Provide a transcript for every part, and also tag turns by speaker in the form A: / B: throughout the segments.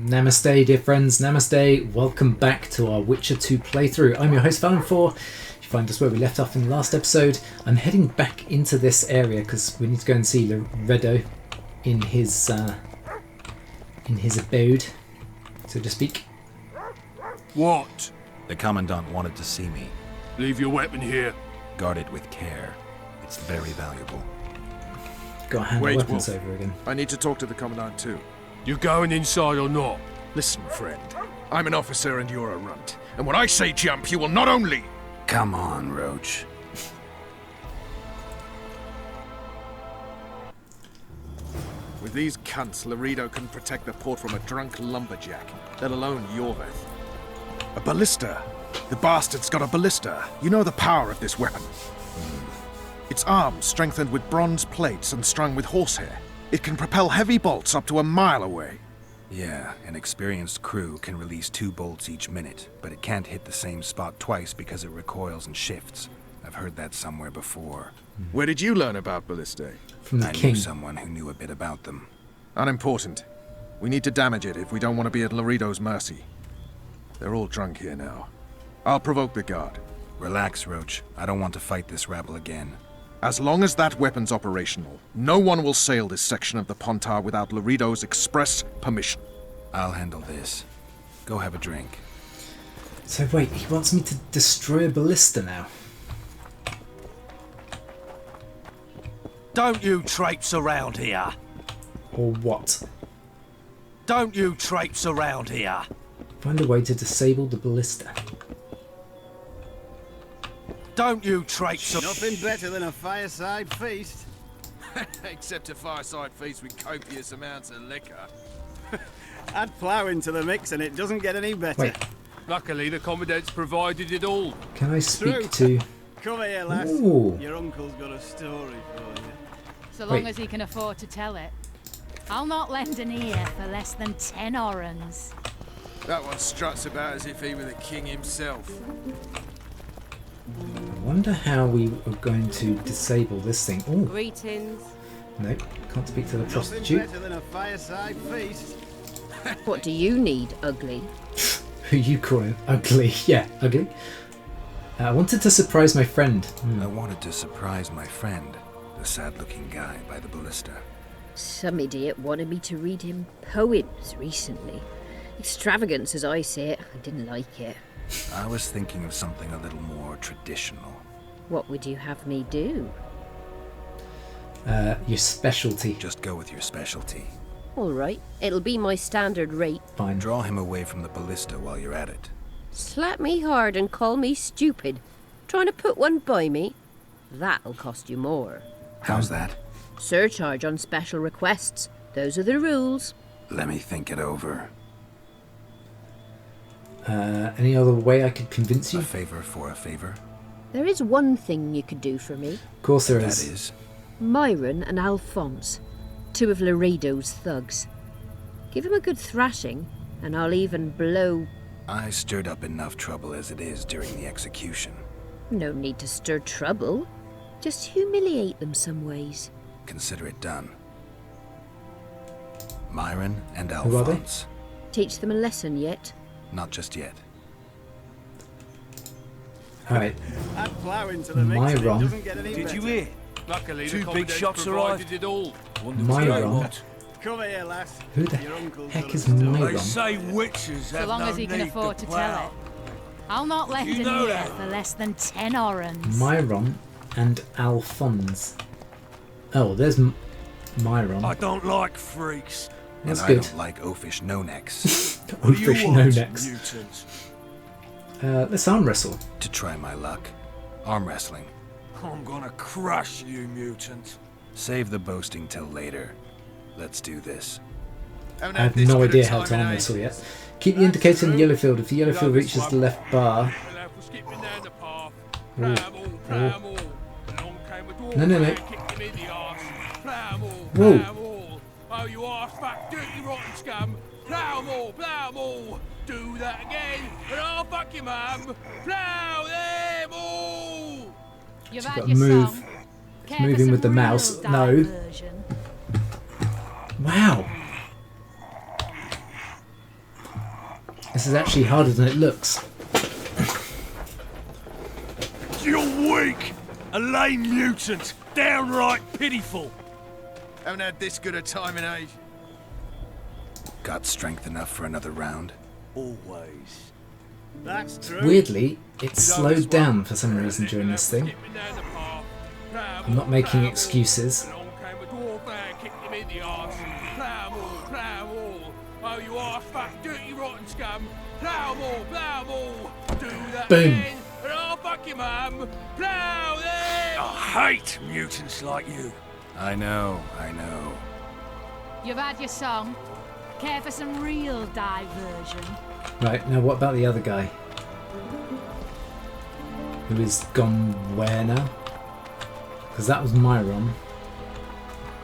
A: Namaste, dear friends. Namaste. Welcome back to our Witcher 2 playthrough. I'm your host, Valenfor. You find us where we left off in the last episode. I'm heading back into this area because we need to go and see Loredo in his abode, so to speak.
B: What?
C: The Commandant wanted to see me.
B: Leave your weapon here.
C: Guard it with care. It's very valuable.
A: Got to hand the
D: Wait,
A: weapons
D: Wolf.
A: over again.
D: I need to talk to the Commandant too.
B: You going inside or not?
D: Listen, friend. I'm an officer and you're a runt. And when I say jump, you will not only...
C: Come on, Roach.
D: With these cunts, Loredo can protect the port from a drunk lumberjack, let alone Yorveth. A ballista. The bastard's got a ballista. You know the power of this weapon. Its arms strengthened with bronze plates and strung with horsehair. It can propel heavy bolts up to a mile away.
C: Yeah, an experienced crew can release 2 bolts each minute, but it can't hit the same spot twice because it recoils and shifts. I've heard that somewhere before.
D: Where did you learn about ballistae?
A: From the
C: I
A: king.
C: knew someone who knew a bit about them.
D: Unimportant. We need to damage it if we don't want to be at Loredo's mercy. They're all drunk here now. I'll provoke the guard.
C: Relax, Roach. I don't want to fight this rabble again.
D: As long as that weapon's operational, no one will sail this section of the Pontar without Loredo's express permission.
C: I'll handle this. Go have a drink.
A: So wait, he wants me to destroy a ballista now.
E: Don't you traipse around here.
A: Or what?
E: Don't you traipse around here.
A: Find a way to disable the ballista.
E: Don't you traipse...
F: Nothing better than a fireside feast.
D: Except a fireside feast with copious amounts of liquor.
F: Add plough into the mix and it doesn't get any better.
A: Wait,
B: Luckily, the Commandant's provided it all.
A: can I speak
F: True.
A: to...
F: Come here, lass.
A: Ooh.
F: Your uncle's got a story for you.
G: So long
A: Wait.
G: as he can afford to tell it. I'll not lend an ear for less than 10 orans.
D: That one struts about as if he were the king himself.
A: I wonder how we are going to disable this thing. Oh,
H: Greetings.
A: no, can't speak to the
F: Nothing
A: prostitute.
F: better than a fireside feast.
H: What do you need, ugly?
A: Who you calling ugly? Yeah, ugly. I wanted to surprise my friend.
C: I wanted to surprise my friend, the sad-looking guy by the ballista.
H: Some idiot wanted me to read him poems recently. Extravagance as I see it, I didn't like it.
C: I was thinking of something a little more traditional.
H: What would you have me do?
A: Your specialty.
C: Just go with your specialty.
H: All right, it'll be my standard rate.
A: Fine.
C: Draw him away from the ballista while you're at it.
H: Slap me hard and call me stupid. Trying to put one by me? That'll cost you more.
C: How's that?
H: Surcharge on special requests. Those are the rules.
C: Let me think it over.
A: Any other way I could convince
C: A
A: you?
C: favor for a favor?
H: There is one thing you could do for me.
A: Of course there
C: That
A: is.
C: is.
H: Myron and Alphonse, 2 of Loredo's thugs. Give him a good thrashing, and I'll even blow...
C: I stirred up enough trouble as it is during the execution.
H: No need to stir trouble. Just humiliate them some ways.
C: Consider it done. Myron and
A: Who are they?
C: Alphonse.
H: Teach them a lesson yet?
C: Not just yet.
A: Alright,
F: Add plough into the mix and it
A: Myron.
F: doesn't get any
E: Did
F: better.
E: you hear?
B: Luckily,
E: Two
B: the
E: big
B: Commandant's
E: shots
B: provided
E: arrived.
B: it all.
A: Myron.
F: Come here, lass.
A: Who the
F: Your uncle's
A: heck
F: got
A: is
F: a story.
A: Myron?
E: They say witches
G: So
E: have
G: long
E: no
G: as he can
E: need
G: afford to tell
E: plough.
G: it. I'll not lend
E: You
G: an
E: know
G: ear
E: that.
G: for less than 10 orans.
A: Myron and Alphonse. Oh, there's Myron.
E: I don't like freaks.
A: That's
C: and
A: good.
C: I don't like oafish no-necks.
E: What do you
A: Oafish
E: want,
A: no-necks.
E: mutants?
A: Let's arm wrestle.
C: To try my luck. Arm wrestling.
E: I'm gonna crush you, mutant.
C: Save the boasting till later. Let's do this.
A: I have no idea how to arm wrestle yet. Keep the indicator in the yellow field. If the yellow field reaches the left bar...
B: We'll for skipping down the path.
A: Ooh,
B: Plough 'em all. Along came a dwarf
A: No, no, no.
B: and kicked him in the arse. Plough 'em all.
A: Whoa.
B: Plough 'em all. Oh, you arse back, dirty rotten scum. Plough 'em all. Plough 'em all. Do that again, and I'll fuck your mum. Plough them all.
G: You've
A: Just
G: had
A: gotta
G: your
A: move.
G: song. Care
A: Moving
G: for some
A: with the
G: real
A: mouse. No.
G: diversion?
A: Wow. This is actually harder than it looks.
E: You're weak! A lame mutant! Downright pitiful!
D: Haven't had this good a time in age.
C: Got strength enough for another round?
E: Always.
F: That's true.
A: Weirdly, it slowed down for some reason during this thing. I'm not making excuses.
B: Along came a dwarf and kicked him in the arse. Plough 'em all, plough 'em all. Oh, you arse fat, dirty, rotten scum. Plough 'em all, plough 'em all. Do that
A: Boom.
B: again, and I'll fuck your mum. Plough them.
E: I hate mutants like you.
C: I know.
G: You've had your song. Care for some real diversion?
A: Right, now what about the other guy? Who is gone where now? Because that was Myron.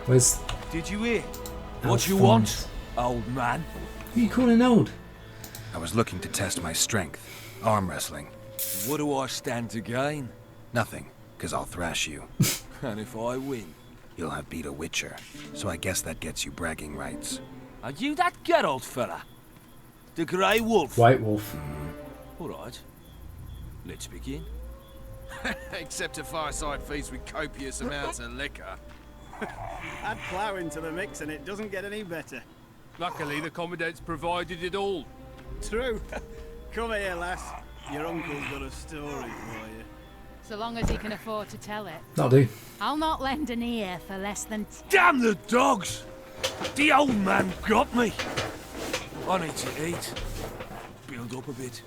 A: Where's
E: Did you hear? What you want, old man?
A: Who are you calling old?
C: I was looking to test my strength. Arm wrestling.
E: What do I stand to gain?
C: Nothing, because I'll thrash you.
E: And if I win?
C: You'll have beat a witcher, so I guess that gets you bragging rights.
E: Are you that Geralt fella? The Grey Wolf?
A: White Wolf.
E: All right. Let's begin.
D: Except to fireside feasts with copious amounts of liquor.
F: Add plough into the mix and it doesn't get any better.
B: Luckily, the Commandant's provided it all.
F: True. Come here, lass. Your uncle's got a story for you.
G: So long as he can afford to tell it.
A: That'll do.
G: I'll not lend an ear for less than
E: Damn the dogs! The old man got me. I need to eat. Build up a bit.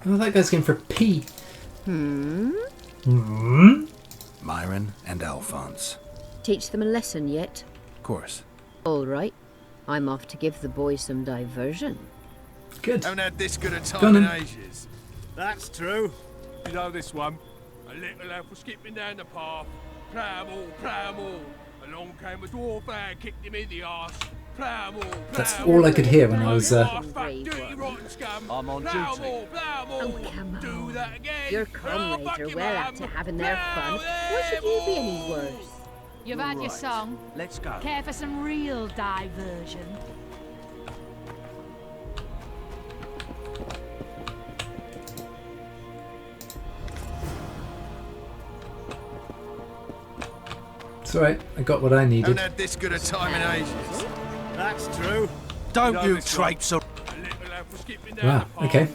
A: Oh, that guy's going for a pee.
C: Myron and Alphonse.
H: Teach them a lesson yet?
C: Of course.
H: All right. I'm off to give the boys some diversion.
A: Good.
D: Haven't had this good a
A: Go
D: time
A: on
D: in
A: then.
D: ages.
F: That's true.
B: You know this one? A little lad was skipping down the path. Plough 'em all, plough 'em all. Along came a dwarf and kicked him in the arse. Plough 'em all, plough
A: That's
B: 'em
A: all I could hear when I was.
B: You arse fat, dirty, rotten scum.
E: I'm on
B: Plough 'em
E: duty.
B: all, plough 'em all.
H: Oh, come
B: Do
H: on.
B: that again.
H: Your
B: and I'll
H: comrades
B: fuck
H: are
B: your
H: well
B: mum.
H: up to having their fun.
B: Plough
H: Why should you be any
B: them
H: worse?
B: all.
G: You've had your song.
E: Let's go.
G: Care for some real diversion?
A: It's alright, I got what I
D: Haven't
A: needed.
D: had this good a time in ages.
F: That's true.
E: Don't you traipse around.
B: A little lad was skipping down
A: Wow,
B: the path.
A: okay.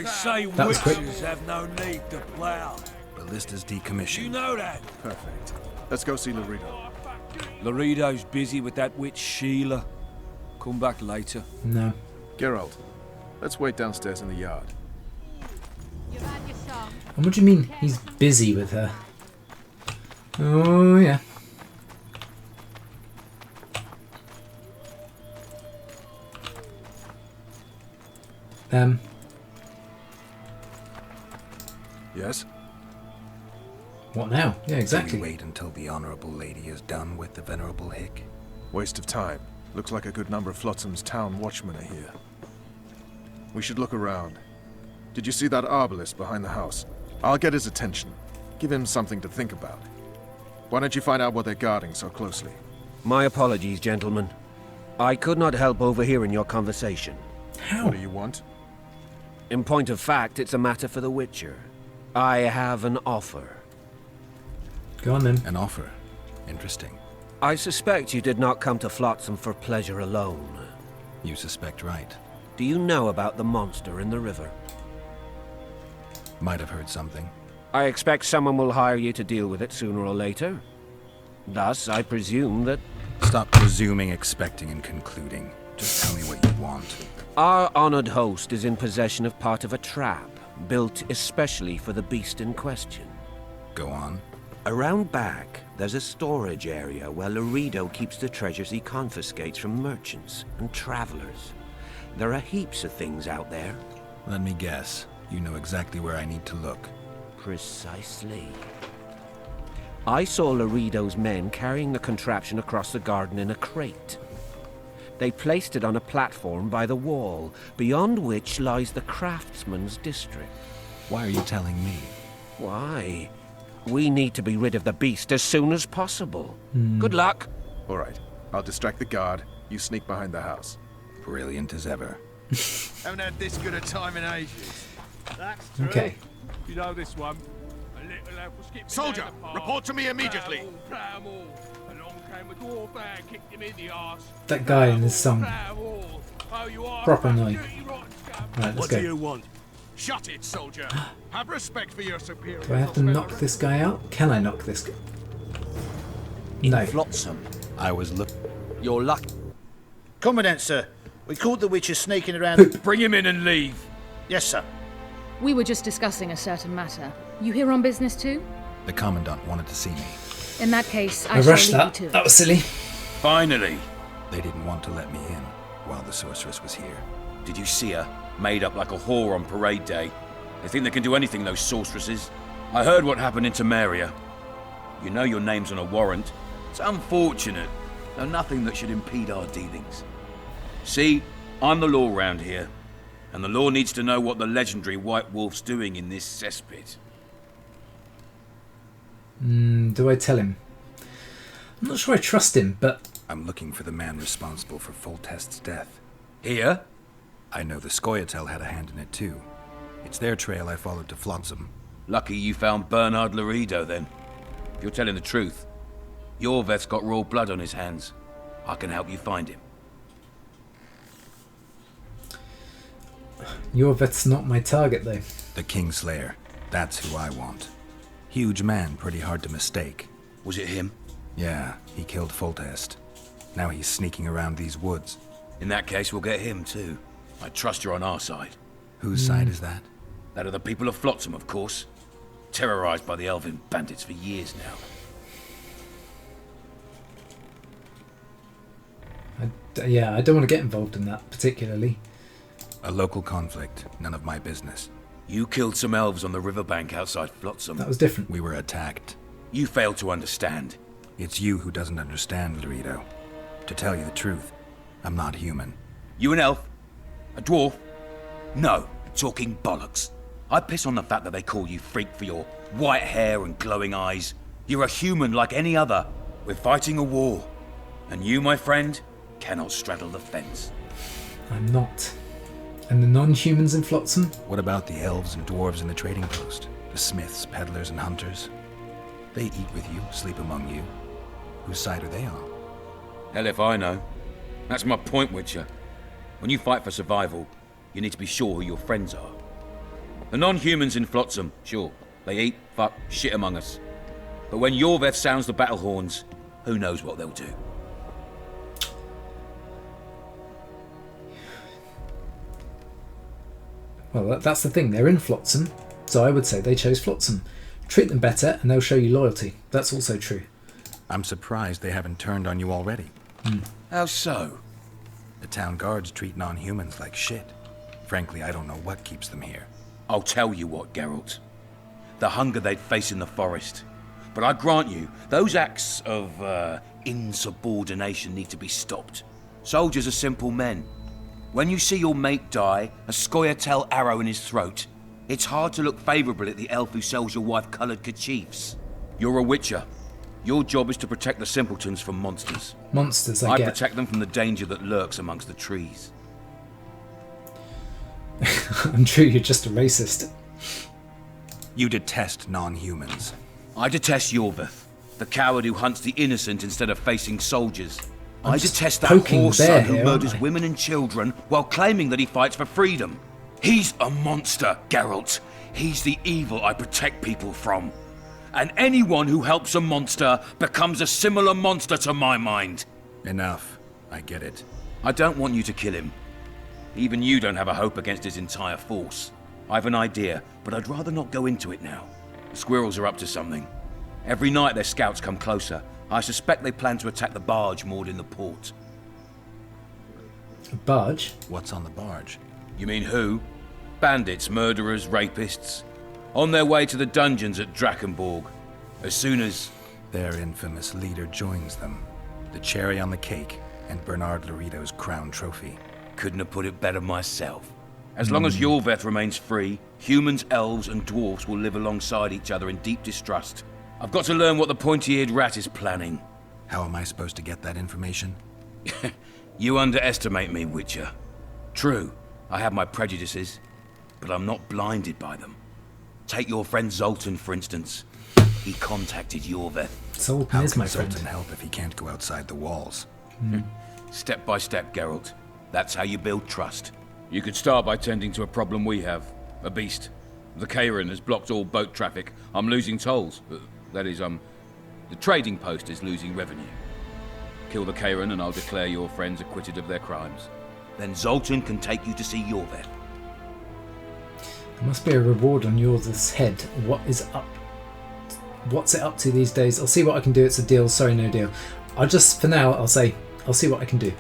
E: They say
A: That was quick.
E: witches have no need to plough.
C: Ballista's
E: You
C: decommissioned.
E: know that.
D: Perfect. Let's go see Laredo.
E: Laredo's busy with that witch Sheila. Come back later.
A: No.
D: Geralt, let's wait downstairs in the yard.
G: You've had your song.
A: And what do you mean he's busy with her? Oh, yeah.
D: Yes?
A: What now? Yeah,
C: Do we
A: exactly.
C: wait until the honorable lady is done with the venerable hick?
D: Waste of time. Looks like a good number of Flotsam's town watchmen are here. We should look around. Did you see that arbalist behind the house? I'll get his attention. Give him something to think about. Why don't you find out what they're guarding so closely?
I: My apologies, gentlemen. I could not help overhearing your conversation.
A: How?
D: What do you want?
I: In point of fact, it's a matter for the Witcher. I have an offer.
A: Go on then.
C: An offer. Interesting.
I: I suspect you did not come to Flotsam for pleasure alone.
C: You suspect right.
I: Do you know about the monster in the river?
C: Might have heard something.
I: I expect someone will hire you to deal with it sooner or later. Thus, I presume that
C: Stop presuming, expecting, and concluding. Just tell me what you want.
I: our honored host is in possession of part of a trap, built especially for the beast in question.
C: Go on.
I: Around back, there's a storage area where Laredo keeps the treasures he confiscates from merchants and travelers. There are heaps of things out there.
C: Let me guess. You know exactly where I need to look.
I: Precisely. I saw Laredo's men carrying the contraption across the garden in a crate. They placed it on a platform by the wall, beyond which lies the craftsman's district.
C: Why are you telling me?
I: Why? We need to be rid of the beast as soon as possible. Good luck.
D: All right. I'll distract the guard. You sneak behind the house.
C: Brilliant as ever.
D: Haven't had this good a time in ages.
F: That's true.
A: Okay.
B: You know this one. A little lad was skipping
D: Soldier,
B: down the path.
D: report to me immediately.
B: Plough 'em all. Along came a dwarf there and kicked him in the arse.
A: That guy in this song.
B: Plough 'em all. Oh, you are
A: Proper
B: fat,
A: annoying.
B: dirty, rotten scum.
A: Right, let's
F: What
A: go.
F: do you want?
D: Shut it, soldier. Have respect for your superiors.
A: Do I have to knock this guy out? Can I knock this guy? No.
J: Flotsam.
C: I was
J: You're lucky.
F: Commandant, sir. We caught the witches sneaking around.
E: Bring him in and leave.
F: Yes, sir.
K: We were just discussing a certain matter. You here on business too?
C: The Commandant wanted to see me.
K: In that case,
A: I
K: I shall
A: rushed
K: leave
A: that.
K: you to
A: That
K: it.
A: was silly.
E: Finally.
C: They didn't want to let me in while the sorceress was here.
E: Did you see her? Made up like a whore on parade day. They think they can do anything, those sorceresses. I heard what happened in Temeria. You know your name's on a warrant. It's unfortunate, though nothing that should impede our dealings. See, I'm the law round here, and the law needs to know what the legendary White Wolf's doing in this cesspit.
A: Do I tell him? I'm not sure I trust him, but
C: I'm looking for the man responsible for Foltest's death.
E: Here?
C: I know the Scoia'tael had a hand in it too. It's their trail I followed to Flotsam.
E: Lucky you found Bernard Laredo, then. If you're telling the truth, Yorveth's got raw blood on his hands. I can help you find him.
A: Yorveth's not my target, though.
C: The Kingslayer. That's who I want. Huge man, pretty hard to mistake.
E: Was it him?
C: Yeah, he killed Foltest. Now he's sneaking around these woods.
E: In that case, we'll get him too. I trust you're on our side.
C: Whose side is that?
E: That of the people of Flotsam, of course. Terrorized by the elven bandits for years now.
A: I don't want to get involved in that, particularly.
C: A local conflict, none of my business.
E: You killed some elves on the riverbank outside Flotsam.
A: That was different.
C: We were attacked.
E: You failed to understand.
C: It's you who doesn't understand, Laredo. To tell you the truth, I'm not human.
E: You an elf? A dwarf? No, talking bollocks. I piss on the fact that they call you freak for your white hair and glowing eyes. You're a human like any other. We're fighting a war. And you, my friend, cannot straddle the fence.
A: I'm not. And the non-humans in Flotsam?
C: What about the elves and dwarves in the trading post? The smiths, peddlers, and hunters? They eat with you, sleep among you. Whose side are they on?
E: Hell if I know. That's my point, Witcher. When you fight for survival, you need to be sure who your friends are. The non-humans in Flotsam, sure, they eat, fuck, shit among us. But when Yorveth sounds the battle horns, who knows what they'll do.
A: Well, that's the thing. They're in Flotsam, so I would say they chose Flotsam. Treat them better, and they'll show you loyalty. That's also true.
C: I'm surprised they haven't turned on you already.
E: How so?
C: The town guards treat non-humans like shit. Frankly, I don't know what keeps them here.
E: I'll tell you what, Geralt. The hunger they'd face in the forest. But I grant you, those acts of insubordination need to be stopped. Soldiers are simple men. When you see your mate die, a Scoia'tael arrow in his throat, it's hard to look favourably at the elf who sells your wife coloured kerchiefs. You're a witcher. Your job is to protect the simpletons from monsters.
A: Monsters, I get.
E: protect them from the danger that lurks amongst the trees.
A: I'm true, you're just a racist.
C: You detest non-humans.
E: I detest Yorveth, the coward who hunts the innocent instead of facing soldiers. I detest that whore son who murders women and children while claiming that he fights for freedom. He's a monster, Geralt. He's the evil I protect people from. And anyone who helps a monster becomes a similar monster to my mind.
C: Enough. I get it.
E: I don't want you to kill him. Even you don't have a hope against his entire force. I've an idea, but I'd rather not go into it now. The squirrels are up to something. Every night their scouts come closer. I suspect they plan to attack the barge moored in the port.
A: A barge?
C: What's on the barge?
E: You mean who? Bandits, murderers, rapists. On their way to the dungeons at Drakenborg. As soon as...
C: Their infamous leader joins them. The cherry on the cake, and Bernard Laredo's crown trophy.
E: Couldn't have put it better myself. As long as Yorveth remains free, humans, elves, and dwarfs will live alongside each other in deep distrust. I've got to learn what the pointy-eared rat is planning.
C: How am I supposed to get that information?
E: You underestimate me, Witcher. True, I have my prejudices, but I'm not blinded by them. Take your friend Zoltan, for instance. He contacted Yorveth.
A: Zoltan
C: How
A: is
C: can
A: my friend.
C: Zoltan help if he can't go outside the walls?
E: Step by step, Geralt. That's how you build trust. You could start by tending to a problem we have. A beast. The Kairan has blocked all boat traffic. I'm losing tolls. That is, the trading post is losing revenue. Kill the Kairan and I'll declare your friends acquitted of their crimes. Then Zoltan can take you to see Yorveth.
A: There must be a reward on yours head. What's it up to these days? I'll see what I can do. It's a deal. Sorry, no deal. For now, I'll see what I can do.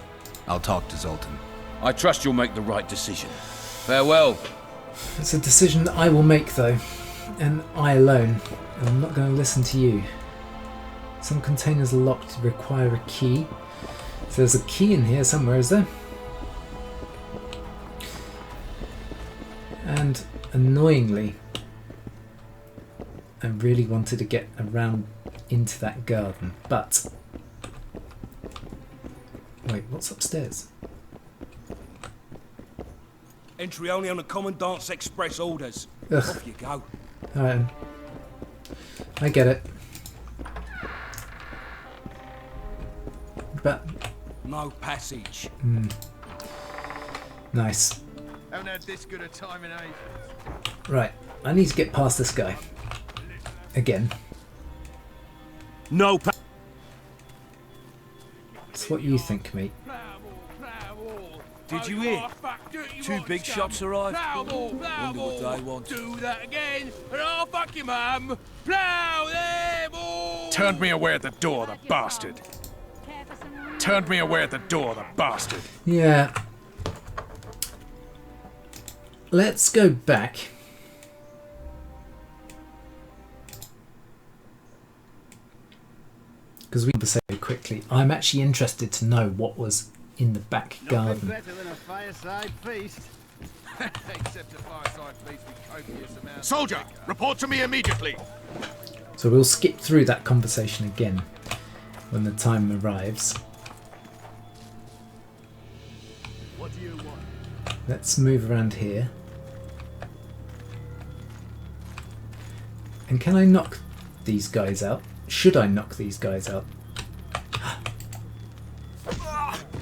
C: I'll talk to Zoltan.
E: I trust you'll make the right decision. Farewell.
A: It's a decision that I will make, though, and I alone. And I'm not going to listen to you. Some containers are locked, require a key. So there's a key in here somewhere, is there? And annoyingly, I really wanted to get around into that garden, but... Wait, what's upstairs?
J: Entry only on the Commandant's express orders.
A: Ugh.
J: Off you go.
A: Alright. I get it. But...
J: No passage.
A: Nice.
F: Haven't had this good a time in ages.
A: Right, I need to get past this guy. Again.
J: No
A: It's what you think, mate.
J: Did you hear? Two big shots arrived. Wonder what they want.
B: Do that again, and I'll fuck your mum. Plow them all.
D: Turned me away at the door, the bastard. Turned me away at the door, the bastard.
A: Yeah. Let's go back. Because we can say quickly. I'm actually interested to know what was in the back garden.
F: Better than a fireside feast.
B: Except a fireside feast with copious amounts.
D: Soldier, report to me immediately.
A: So we'll skip through that conversation again when the time arrives.
F: What do you want?
A: Let's move around here. And can I knock these guys out? Should I knock these guys out?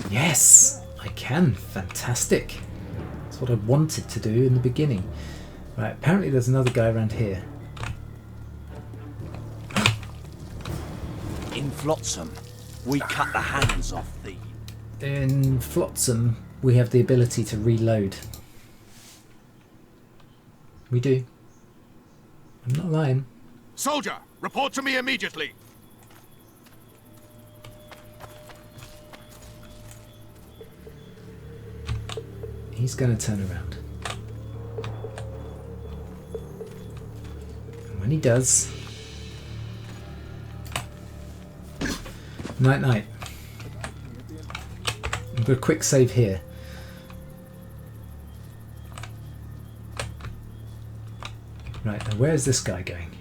A: Yes, I can. Fantastic. That's what I wanted to do in the beginning. Right, apparently there's another guy around here.
J: In Flotsam, we cut the hands off thee.
A: In Flotsam, we have the ability to reload. We do. I'm not lying.
D: Soldier, report to me immediately.
A: He's going to turn around. And when he does... Night night. I've got a quick save here. Right, now where's this guy going?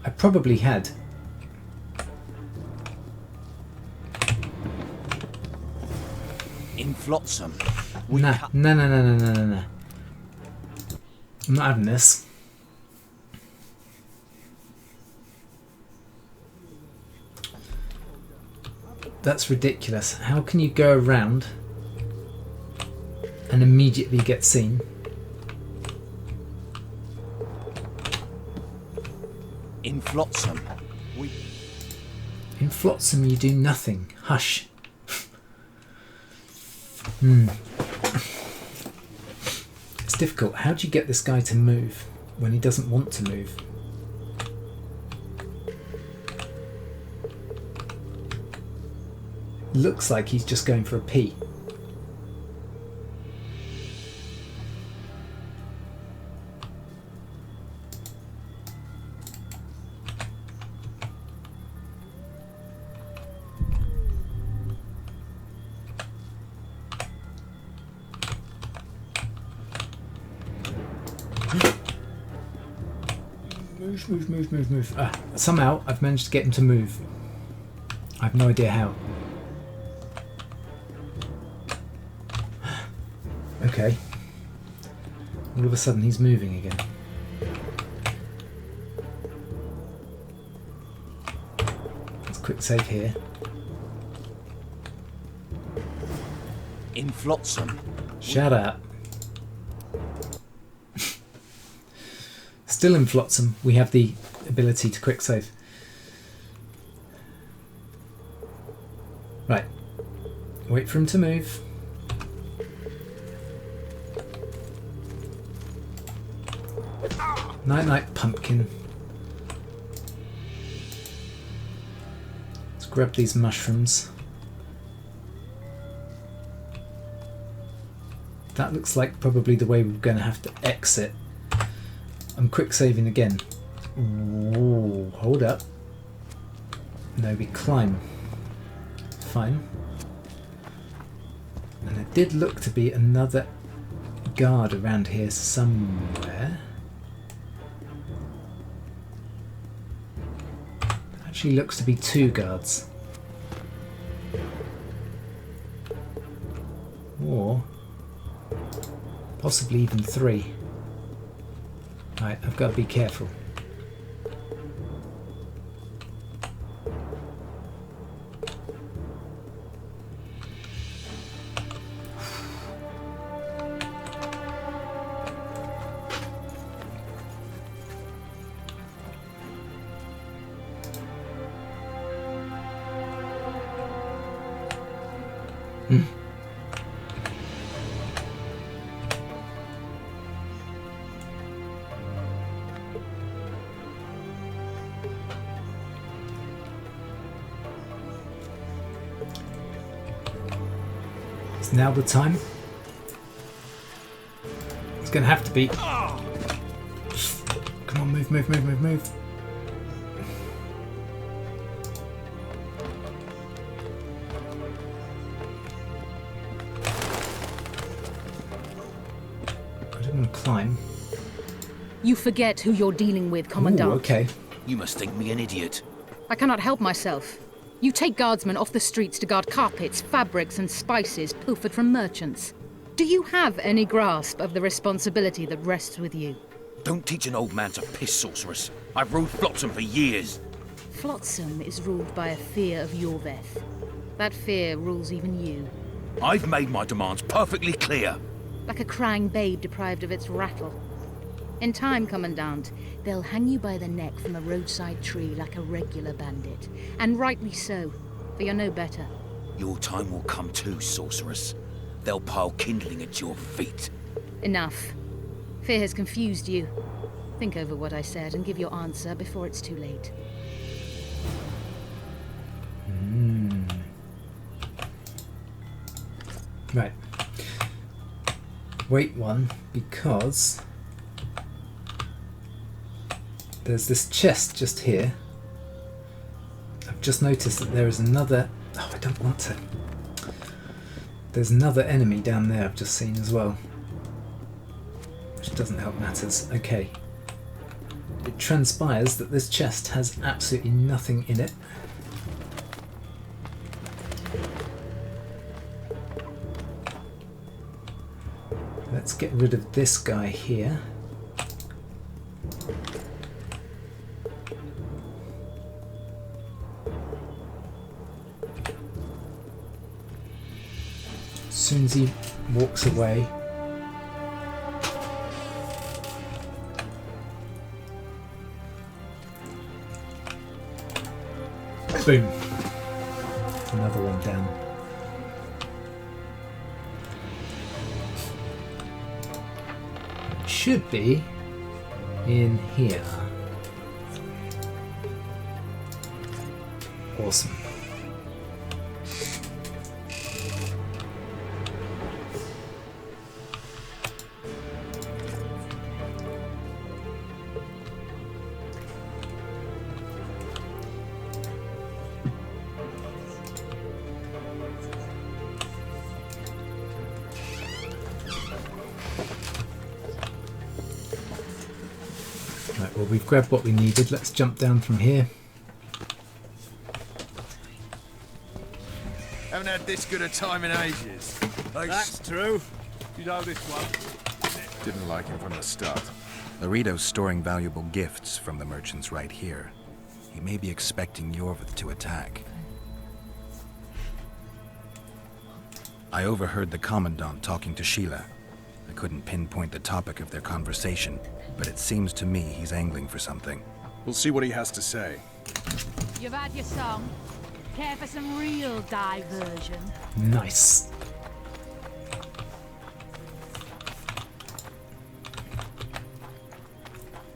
A: I probably had...
J: In Flotsam,
A: No. I'm not having this. That's ridiculous. How can you go around and immediately get seen?
J: In Flotsam,
A: In Flotsam you do nothing. Hush. It's difficult. How do you get this guy to move when he doesn't want to move? Looks like he's just going for a pee. Move. Somehow I've managed to get him to move. I have no idea how. Okay. All of a sudden he's moving again. Let's quick save here.
J: In Flotsam.
A: Shut up. Still in Flotsam, we have the ability to quick save. Right. Wait for him to move. Night, pumpkin. Let's grab these mushrooms. That looks like probably the way we're going to have to exit. I'm quick saving again. Ooh, hold up. No, we climb. Fine. And there did look to be another guard around here somewhere. Actually looks to be 2 guards. Or possibly even 3. Right, I've got to be careful. Is now the time? It's going to have to be. Come on, move. I don't want to climb.
K: You forget who you're dealing with, Commandant.
A: Ooh, okay.
E: You must think me an idiot.
K: I cannot help myself. You take guardsmen off the streets to guard carpets, fabrics and spices pilfered from merchants. Do you have any grasp of the responsibility that rests with you?
E: Don't teach an old man to piss, sorceress. I've ruled Flotsam for years.
K: Flotsam is ruled by a fear of Yorveth. That fear rules even you.
E: I've made my demands perfectly clear.
K: Like a crying babe deprived of its rattle. In time, Commandant, they'll hang you by the neck from a roadside tree like a regular bandit. And rightly so, for you're no better.
E: Your time will come too, sorceress. They'll pile kindling at your feet.
K: Enough. Fear has confused you. Think over what I said and give your answer before it's too late.
A: Right. Wait one, because there's this chest just here. I've just noticed that there is another... Oh, I don't want to. There's another enemy down there I've just seen as well. Which doesn't help matters. Okay. It transpires that this chest has absolutely nothing in it. Let's get rid of this guy here. As soon as he walks away, boom, another one down. Should be in here. Awesome. well, we've grabbed what we needed. Let's jump down from here.
D: Haven't had this good a time in ages.
F: That's true. You know this one.
D: Didn't like him from the start.
C: Laredo's storing valuable gifts from the merchants right here. He may be expecting Yorvith to attack. I overheard the Commandant talking to Sheila. I couldn't pinpoint the topic of their conversation, but it seems to me he's angling for something.
D: We'll see what he has to say.
G: You've had your song. Care for some real diversion?
A: Nice.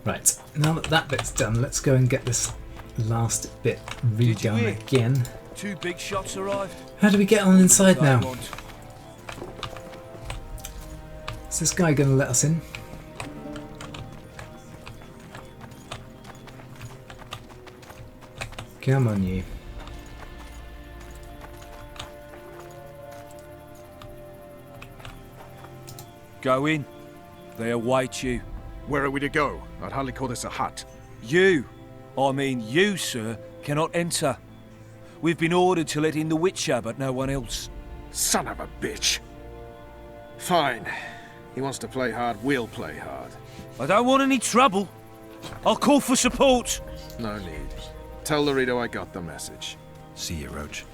A: Right, now that that bit's done, let's go and get this last bit redone again.
J: 2 big shots arrived.
A: How do we get on inside
J: What they
A: now?
J: want.
A: Is this guy going to let us in? Come on, you.
J: Go in. They await you.
D: Where are we to go? I'd hardly call this a hut.
J: You, I mean you, sir, cannot enter. We've been ordered to let in the Witcher, but no one else.
D: Son of a bitch. Fine. He wants to play hard, we'll play hard.
J: I don't want any trouble. I'll call for support.
D: No need. Tell Laredo I got the message.
C: See you, Roach.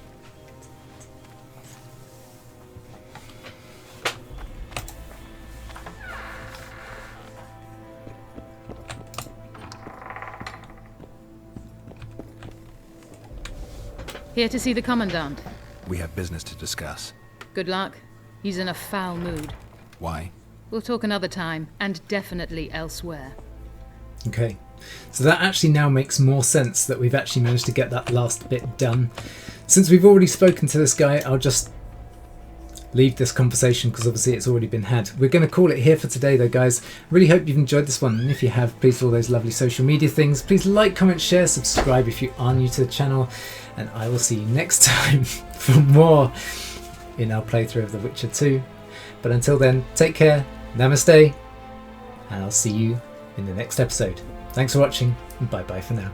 K: Here to see the Commandant.
C: We have business to discuss.
K: Good luck. He's in a foul mood.
C: Why?
K: We'll talk another time, and definitely elsewhere.
A: Okay, so that actually now makes more sense that we've actually managed to get that last bit done. Since we've already spoken to this guy, I'll just leave this conversation because obviously it's already been had. We're going to call it here for today though, guys. Really hope you've enjoyed this one, and if you have, please do all those lovely social media things. Please like, comment, share, subscribe if you are new to the channel, and I will see you next time for more in our playthrough of The Witcher 2. But until then, take care, namaste, and I'll see you in the next episode. Thanks for watching, and bye bye for now.